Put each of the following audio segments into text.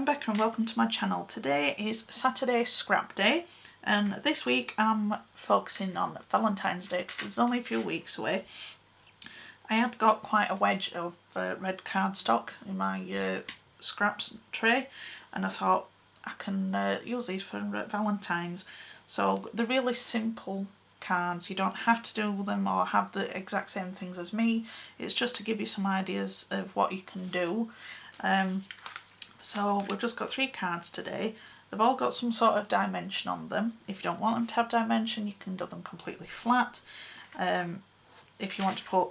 Becca and welcome to my channel. Today is Saturday scrap day and this week I'm focusing on Valentine's Day because it's only a few weeks away. I had got quite a wedge of red cardstock in my scraps tray and I thought I can use these for Valentine's. So they're really simple cards, you don't have to do them or have the exact same things as me, it's just to give you some ideas of what you can do. So we've just got 3 cards today. They've all got some sort of dimension on them. If you don't want them to have dimension, you can do them completely flat. If you want to put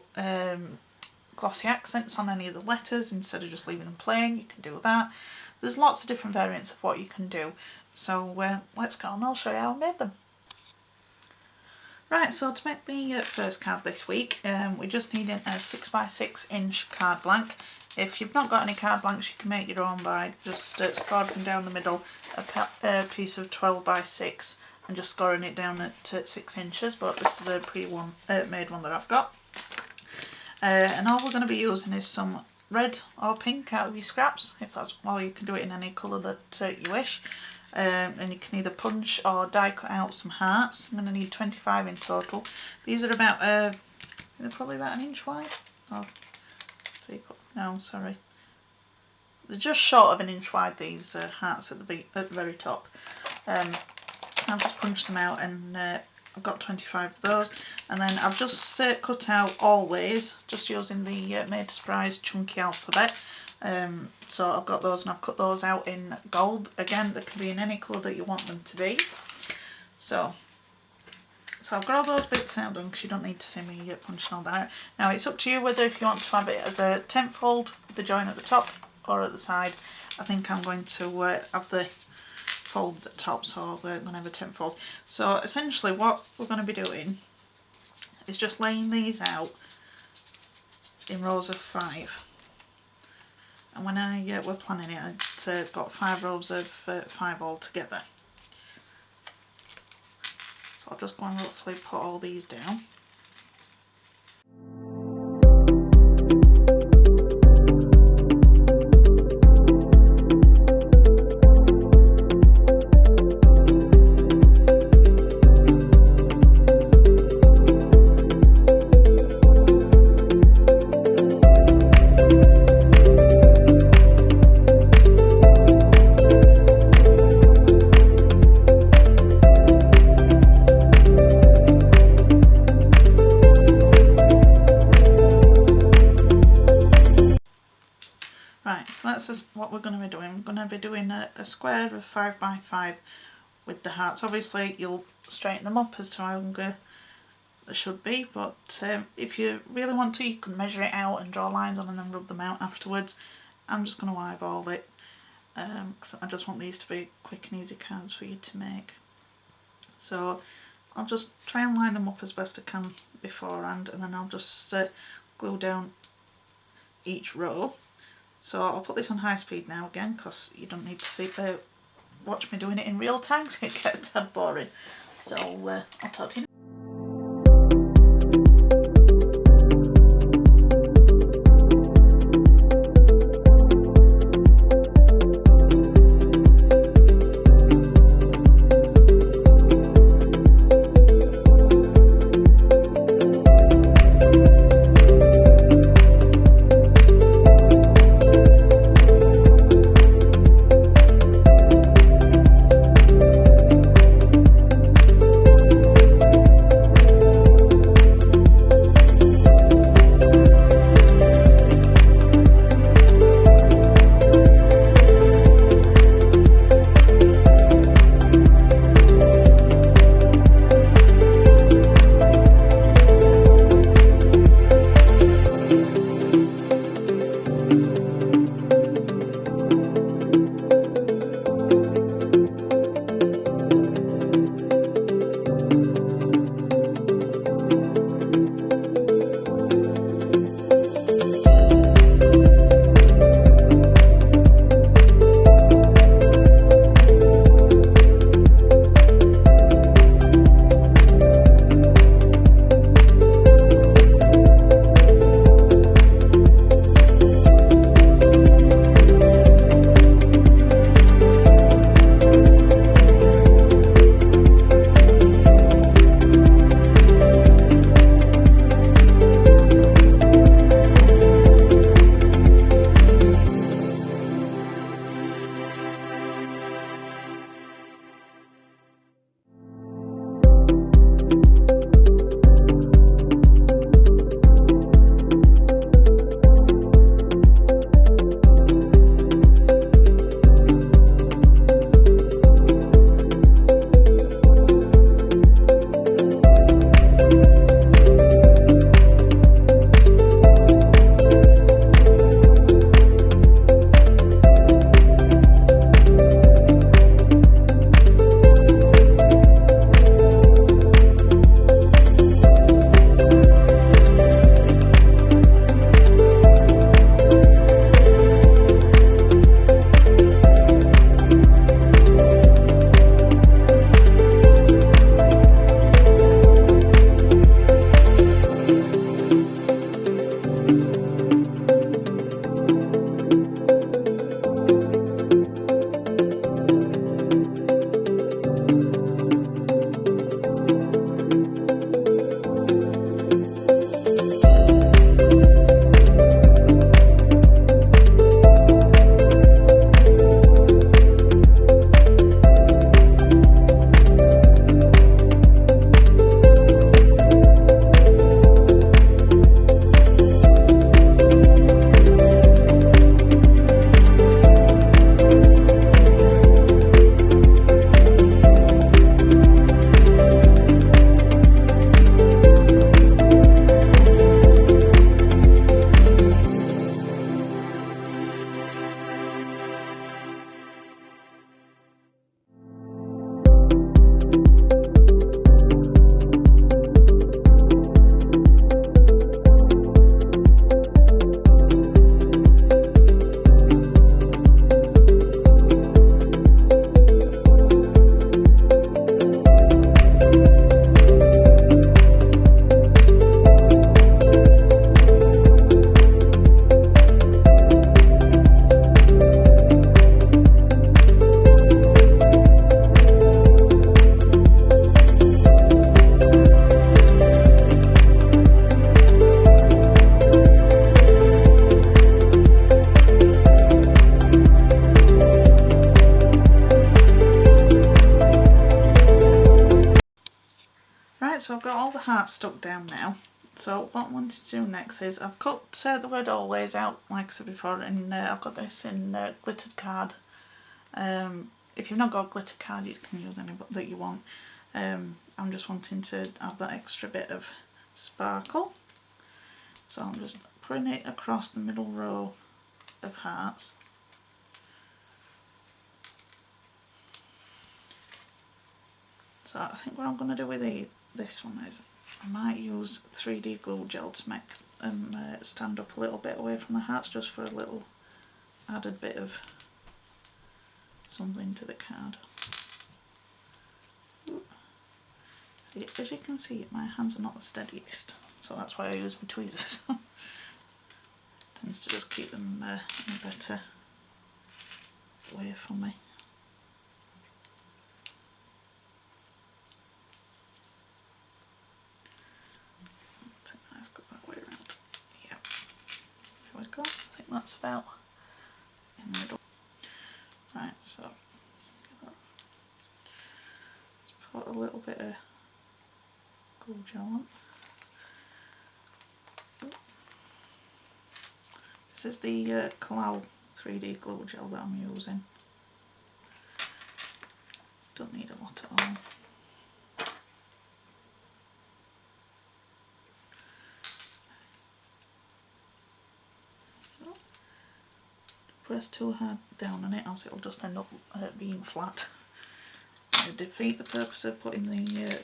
glossy accents on any of the letters instead of just leaving them plain, you can do that. There's lots of different variants of what you can do. So let's go and I'll show you how I made them. Right, so to make the first card this week, we're just needing a 6x6 inch card blank. If you've not got any card blanks, you can make your own by just scoring down the middle a piece of 12x6 and just scoring it down at 6 inches, but this is a pre-made one that I've got. And all we're going to be using is some red or pink out of your scraps, if that's, well, you can do it in any colour that you wish. And you can either punch or die cut out some hearts. I'm going to need 25 in total. These are about, they're probably about 1 inch wide. Oh, 3/4. No, sorry. They're just short of 1 inch wide, these hearts at the very top. I've just punched them out and I've got 25 of those. And then I've just cut out always, just using the Made to Surprise chunky alphabet. So I've got those and I've cut those out in gold. Again, they can be in any colour that you want them to be. So I've got all those bits now done because you don't need to see me punching all that out. Now it's up to you whether if you want to have it as a tent fold with the join at the top or at the side. I think I'm going to have the fold at the top, so we're going to have a tent fold. So essentially what we're going to be doing is just laying these out in rows of 5. And when I were planning it, I'd got 5 rows of 5 all together. So I'll just go and roughly put all these down. That's what we're going to be doing. We're going to be doing a square of 5x5 with the hearts. Obviously you'll straighten them up as to how long they should be, but if you really want to, you can measure it out and draw lines on and then rub them out afterwards. I'm just going to eyeball it because I just want these to be quick and easy cards for you to make. So I'll just try and line them up as best I can beforehand, and then I'll just glue down each row. So I'll put this on high speed now again because you don't need to watch me doing it in real time because it gets a tad boring. So I'll talk to you now. so I've got all the hearts stuck down now. So what I wanted to do next is I've cut the word always out, like I said before, and I've got this in glittered card. If you've not got a glitter card, you can use any that you want. I'm just wanting to have that extra bit of sparkle. So I'm just putting it across the middle row of hearts. So I think what I'm going to do with this one is I might use 3D glue gel to make them stand up a little bit away from the hearts, just for a little added bit of something to the card. See, as you can see, my hands are not the steadiest, so that's why I use my tweezers. Tends to just keep them in a better way for me. That's about in the middle. Right, so let's put a little bit of glue gel on. This is the Kalal 3D glue gel that I'm using. Don't need a lot at all. Press too hard down on it, else it'll just end up being flat. It'll defeat the purpose of putting the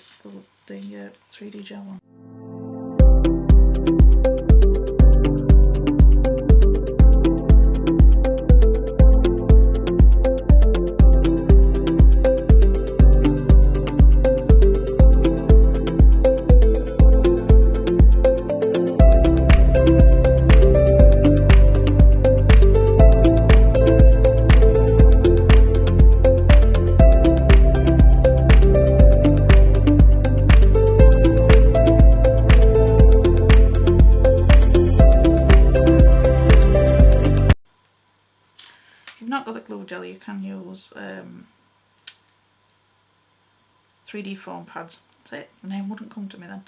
3D gel on. You can use 3D foam pads. That's it, the name wouldn't come to me then.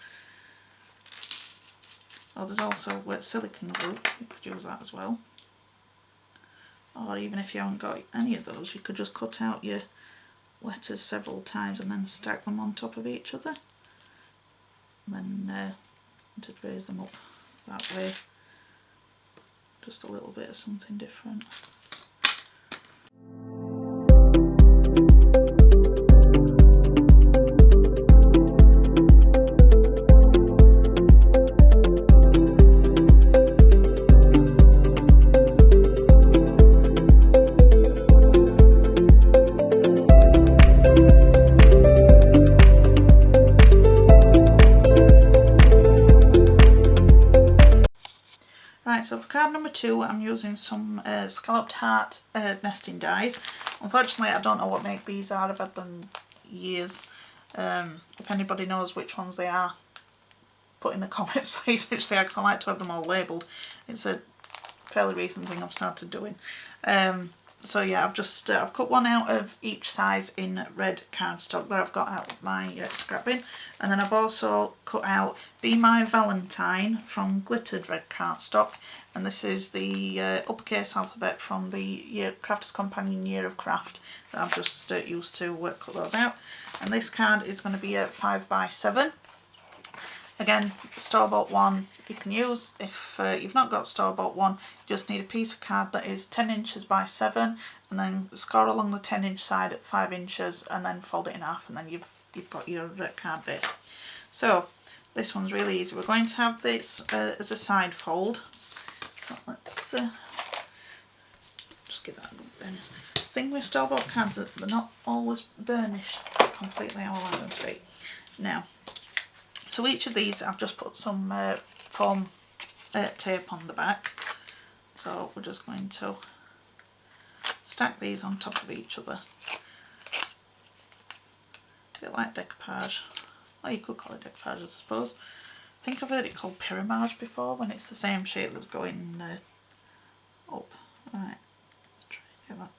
Oh, there's also silicone glue, you could use that as well. Or even if you haven't got any of those, you could just cut out your letters several times and then stack them on top of each other. And then to raise them up that way. Just a little bit of something different. So for card number 2, I'm using some scalloped heart nesting dies. Unfortunately, I don't know what make these are. I've had them years. If anybody knows which ones they are, put in the comments please which they are, because I like to have them all labelled. It's a fairly recent thing I've started doing. So yeah, I've cut one out of each size in red cardstock that I've got out of my scrap bin, and then I've also cut out Be My Valentine from glittered red cardstock, and this is the uppercase alphabet from the Crafter's Companion Year of Craft that I've just used to cut those out. And this card is going to be a 5x7. Again, store-bought one you can use. If you've not got store-bought one, you just need a piece of card that is 10 inches by 7, and then score along the 10-inch side at 5 inches, and then fold it in half, and then you've got your card base. So this one's really easy. We're going to have this as a side fold. Let's just give that a good burnish. The thing with store-bought cards, they're not always burnished completely how I like them to be. Now, so each of these I've just put some foam tape on the back. So we're just going to stack these on top of each other. A bit like decoupage. Well, you could call it decoupage, I suppose. I think I've heard it called pyramage before, when it's the same shape that's going up. Right, let's try and get that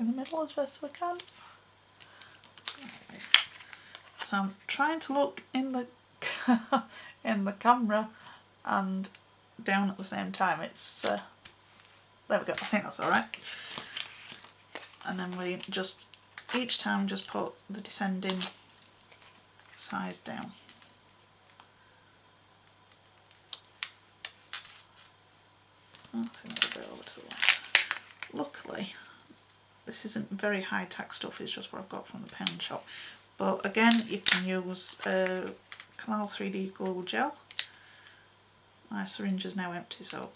in the middle as best as we can. So I'm trying to look in the in the camera and down at the same time. It's there we go, I think that's alright. And then we just each time just put the descending size down. I think a little bit over to the left. Luckily this isn't very high tack stuff, it's just what I've got from the pound shop. But again, you can use Canal 3D glue gel. My syringe is now empty, so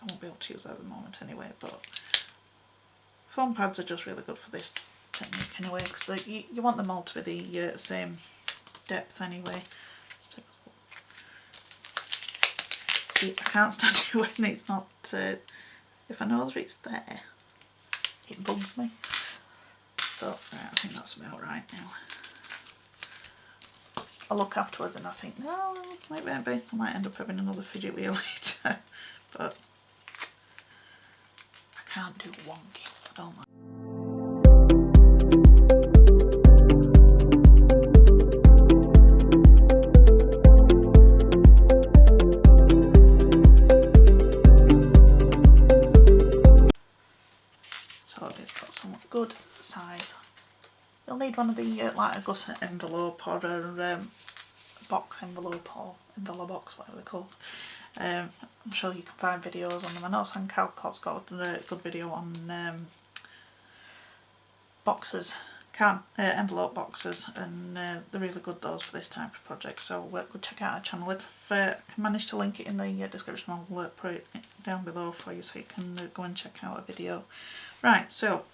I won't be able to use that at the moment anyway, but foam pads are just really good for this technique anyway, because you want them all to be the same depth anyway. See, I can't stand it when it's not, if I know that it's there, it bugs me. So, right, I think that's about right now. I'll look afterwards and I think, no, maybe I might end up having another fidget wheel later, but I can't do wonky, I don't like. So it's got some good size. You'll need one of the like a gusset envelope or a box envelope or envelope box, whatever they're called. I'm sure you can find videos on them. I know San Calcott's got a good video on boxes, envelope boxes, and they're really good those for this type of project. So go check out our channel. If I can manage to link it in the description, I'll put it down below for you so you can go and check out a video. Right, so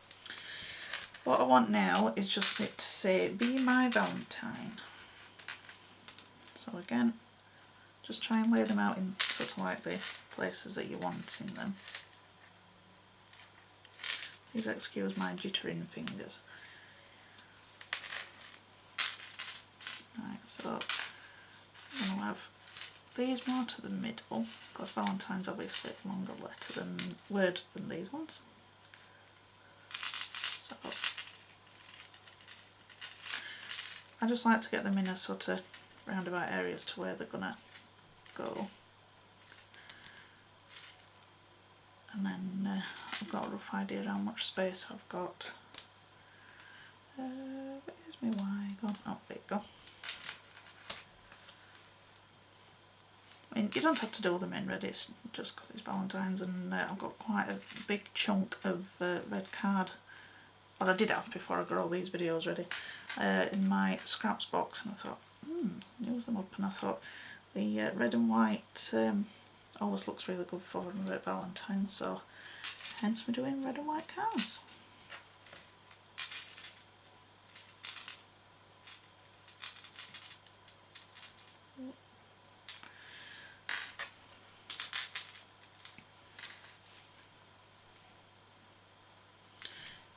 what I want now is just it to say, "Be my Valentine." So again, just try and lay them out in sort of like the places that you want in them. Please excuse my jittering fingers. Right, so I'm going to have these more to the middle, because Valentine's obviously a longer word than these ones. So I just like to get them in a sort of roundabout areas to where they're gonna go. And then I've got a rough idea how much space I've got. Where's my Y gone? Oh, there you go. I mean, you don't have to do them in red, it's just because it's Valentine's, and I've got quite a big chunk of red card. Well, I did have before I got all these videos ready, in my scraps box, and I thought, use them up, and I thought the red and white always looks really good for Valentine's, so hence we're doing red and white cards.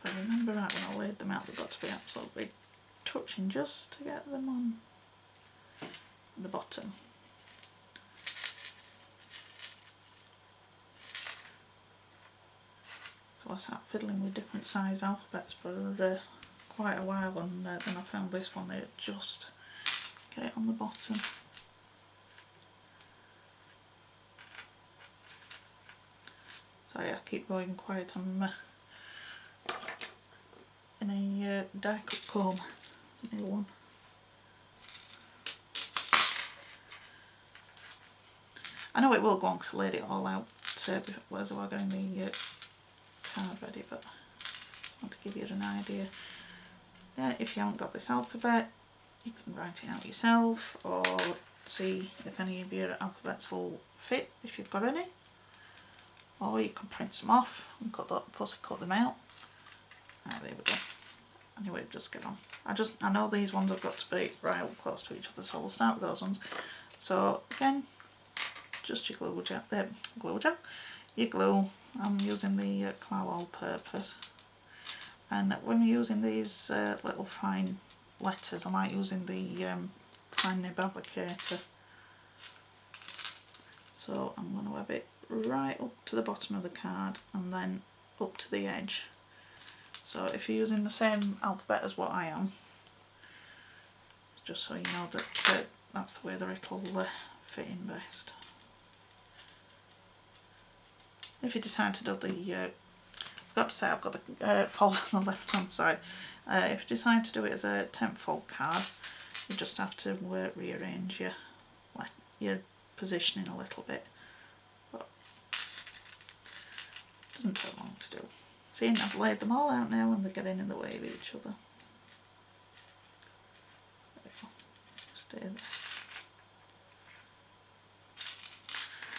If I remember right when I laid them out, they've got to be absolutely touching just to get them on the bottom. So I sat fiddling with different size alphabets for quite a while, and then I found this one that just get it on the bottom. So yeah, keep going quiet. I'm in a die cut comb, a new one. I know it will go on because I laid it all out as I was getting the card ready, but I want to give you an idea. If you haven't got this alphabet, you can write it out yourself, or see if any of your alphabets will fit if you've got any, or you can print them off and cut them out. Right, there we go. Anyway, just get on. I know these ones have got to be right up close to each other, so we'll start with those ones. So again, just your glue gel. Your glue. I'm using the Clow All-Purpose. And when we're using these little fine letters, I like using the fine nib applicator. So I'm going to have it right up to the bottom of the card and then up to the edge. So if you're using the same alphabet as what I am, just so you know that that's the way that it'll fit in best. If you decide to do the, I've got to say I've got the fold on the left hand side. If you decide to do it as a 10th fold card, you just have to rearrange your positioning a little bit. But it doesn't take long to do. See, I've laid them all out now and they're getting in the way of each other. There we go. Stay there.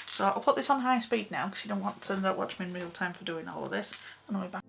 So I'll put this on high speed now because you don't want to watch me in real time for doing all of this, and I'll be back.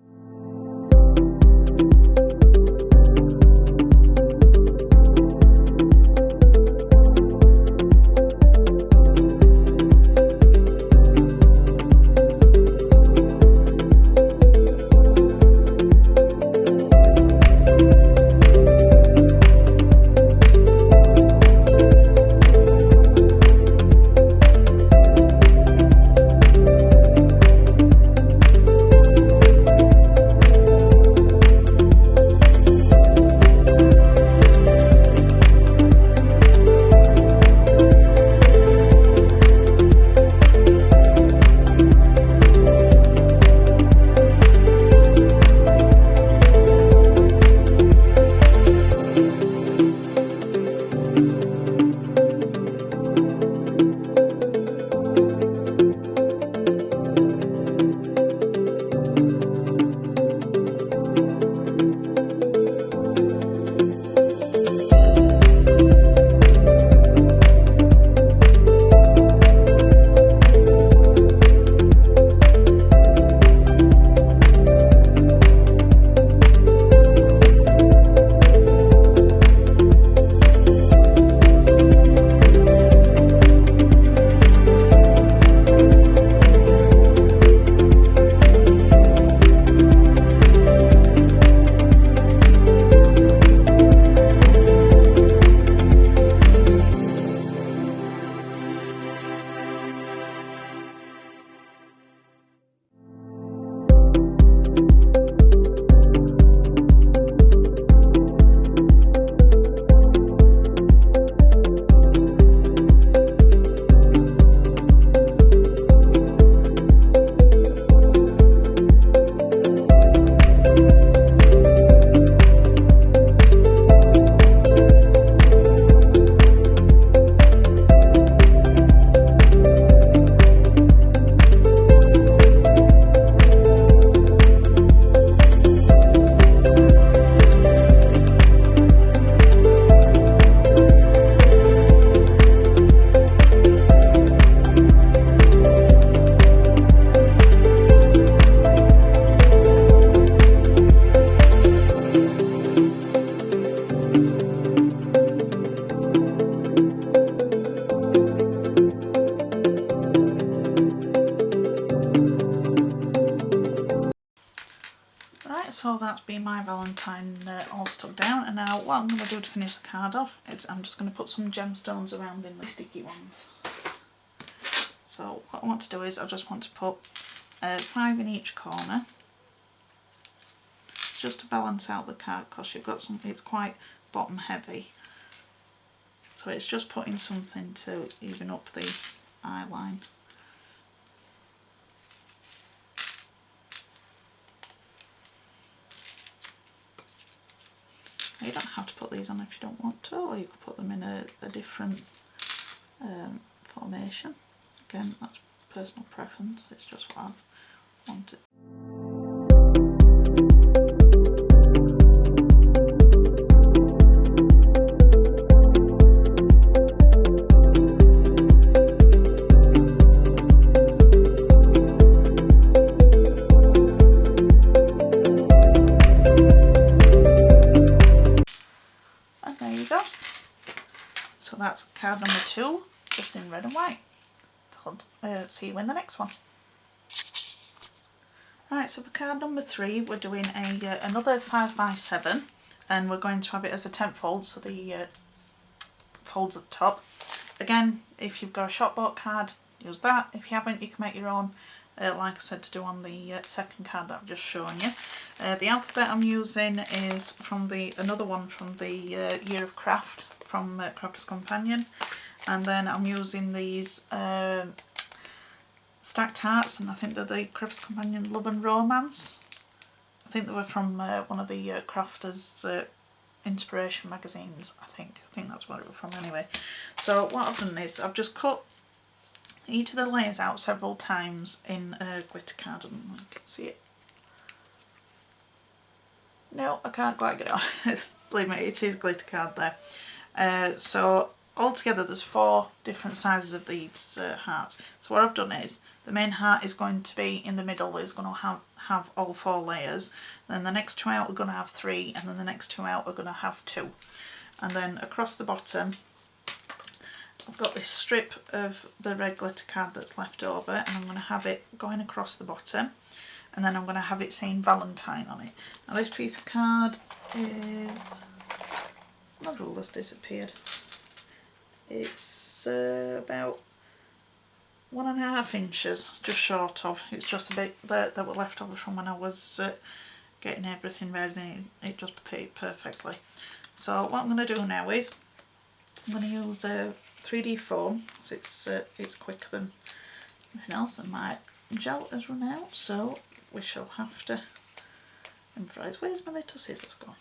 So that's been my Valentine all stuck down, and now what I'm going to do to finish the card off is I'm just going to put some gemstones around in the sticky ones. So what I want to do is I just want to put 5 in each corner, just to balance out the card, because you've got something, it's quite bottom heavy. So it's just putting something to even up the eye line. You don't have to put these on if you don't want to, or you could put them in a different formation. Again, that's personal preference, it's just what I've wanted. So that's card number 2, just in red and white. I'll see you in the next one. Right, so for card number 3 we're doing another 5x7, and we're going to have it as a 10th fold, so the folds at the top. Again, if you've got a shop bought card, use that. If you haven't, you can make your own, like I said, to do on the second card that I've just shown you. The alphabet I'm using is from another one from the Year of Craft from Crafter's Companion, and then I'm using these stacked hearts, and I think they're the Crafter's Companion Love and Romance. I think they were from one of the Crafter's inspiration magazines. I think that's what it was from anyway. So what I've done is I've just cut each of the layers out several times in glitter card, and you can see it. No, I can't quite get it on. Believe me, it is glitter card there. So altogether there's 4 different sizes of these hearts. So what I've done is the main heart is going to be in the middle, it's going to have all 4 layers. Then the next 2 out are going to have 3, and then the next 2 out are going to have 2. And then across the bottom I've got this strip of the red glitter card that's left over, and I'm going to have it going across the bottom, and then I'm going to have it saying Valentine on it. Now this piece of card is, my ruler's disappeared. It's about 1.5 inches, just short of. It's just a bit that were left over from when I was getting everything ready, and it just fit perfectly. So what I'm going to do now is I'm going to use 3D foam, because it's quicker than anything else, and my gel has run out, so we shall have to improvise. Where's my little scissors gone?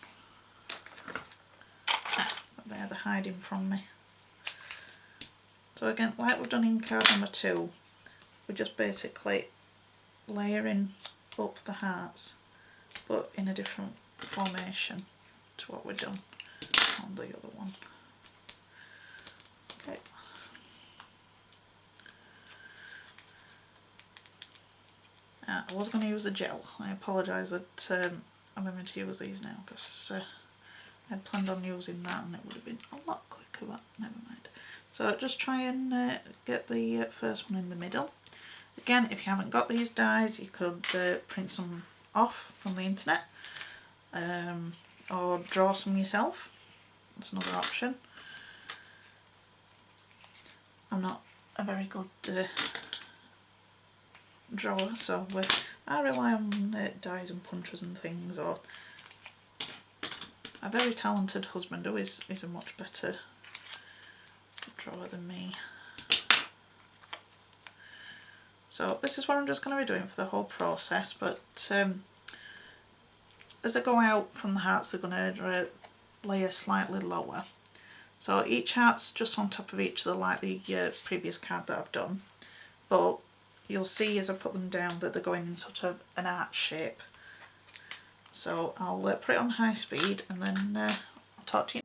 Ah, they're hiding from me. So again, like we've done in card number 2, we're just basically layering up the hearts, but in a different formation to what we've done on the other one. Okay. I was going to use the gel. I apologise that I'm having to use these now, because I had planned on using that and it would have been a lot quicker, but never mind. So just try and get the first one in the middle. Again, if you haven't got these dies, you could print some off from the internet, or draw some yourself. That's another option. I'm not a very good drawer, so I rely on dies and punchers and things, or a very talented husband who is a much better drawer than me. So this is what I'm just going to be doing for the whole process, but as I go out from the hearts, they're going to layer slightly lower. So each heart's just on top of each other, like the previous card that I've done, but you'll see as I put them down that they're going in sort of an arch shape. So I'll put it on high speed, and then I'll talk to you.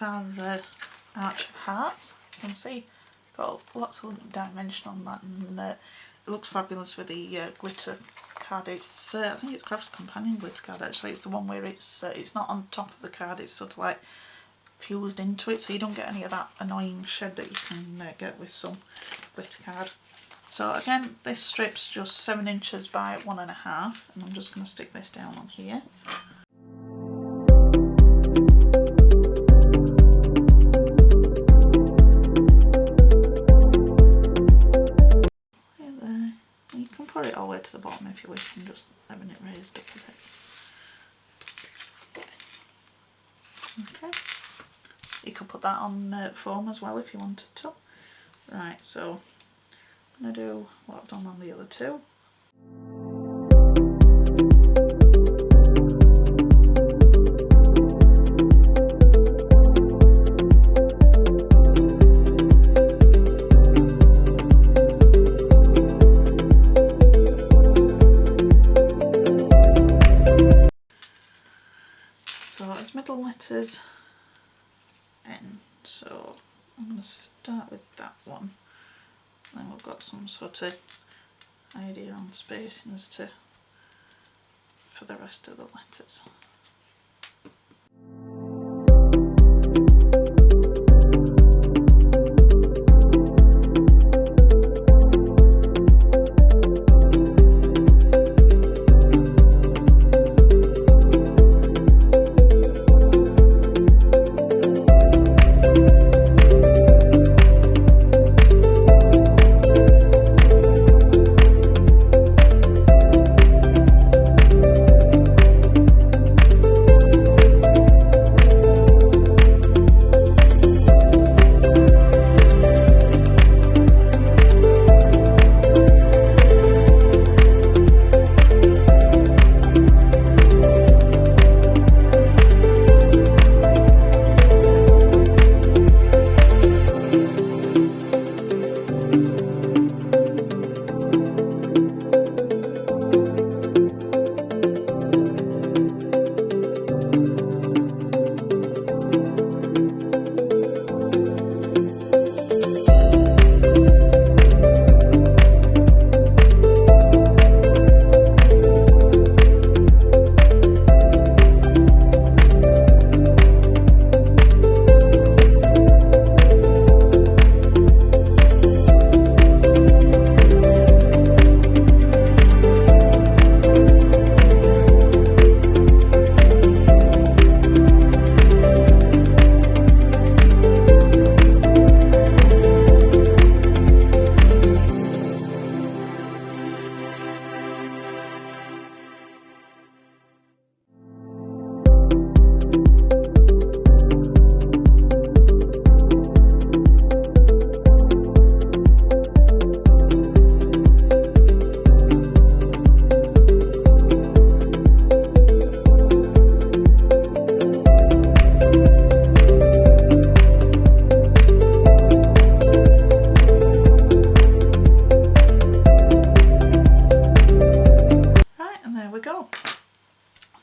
our arch of hearts. You can see got lots of dimension on that, and it looks fabulous with the glitter card. It's I think it's Craft's Companion glitter card actually. It's the one where it's not on top of the card, it's sort of like fused into it, so you don't get any of that annoying shed that you can get with some glitter card. So again, this strip's just 7 inches by 1.5, and I'm just going to stick this down on here. There. You can put it all the way to the bottom if you wish, and just having it raised up a bit. Okay. You could put that on foam as well if you wanted to. Right, so I'm going to do what I've done on the other two. So it's middle letters N, so I'm going to start with that one, then we've got some sort of idea on spacing as to for the rest of the letters.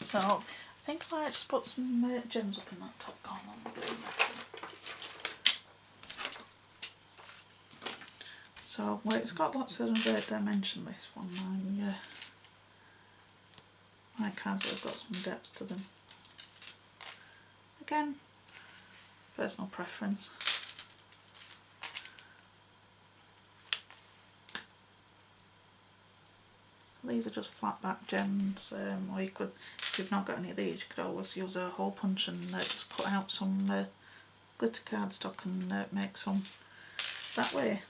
So I think if I just put some gems up in that top corner. So well, it's got lots of dimension, this one. My cards have got some depth to them. Again, personal preference. These are just flat back gems, or you could, if you've not got any of these, you could always use a hole punch and just cut out some glitter cardstock and make some that way.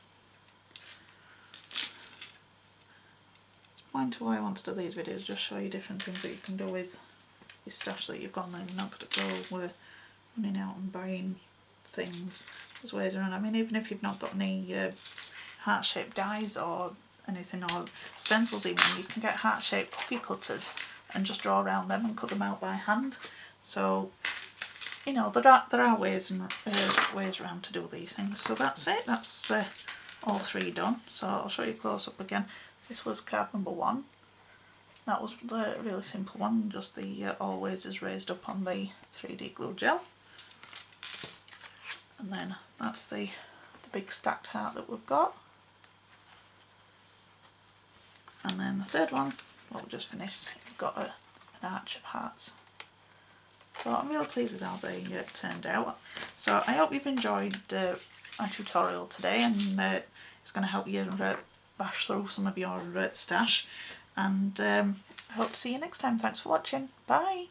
The point of why I want to do these videos, just show you different things that you can do with your stash that you've got, and then you're not going to go running out and buying things. There's ways around. I mean, even if you've not got any heart-shaped dies or anything, or stencils even, you can get heart-shaped cookie cutters and just draw around them and cut them out by hand. So, you know, there are ways and ways around to do these things. So that's it. That's all three done. So I'll show you close up again. This was card number 1. That was a really simple one. Just the always is raised up on the 3D glue gel. And then that's the big stacked heart that we've got. And then the third one, what we just finished, we've got an arch of hearts. So I'm really pleased with how they turned out. So I hope you've enjoyed my tutorial today, and it's going to help you bash through some of your stash. And I hope to see you next time. Thanks for watching. Bye!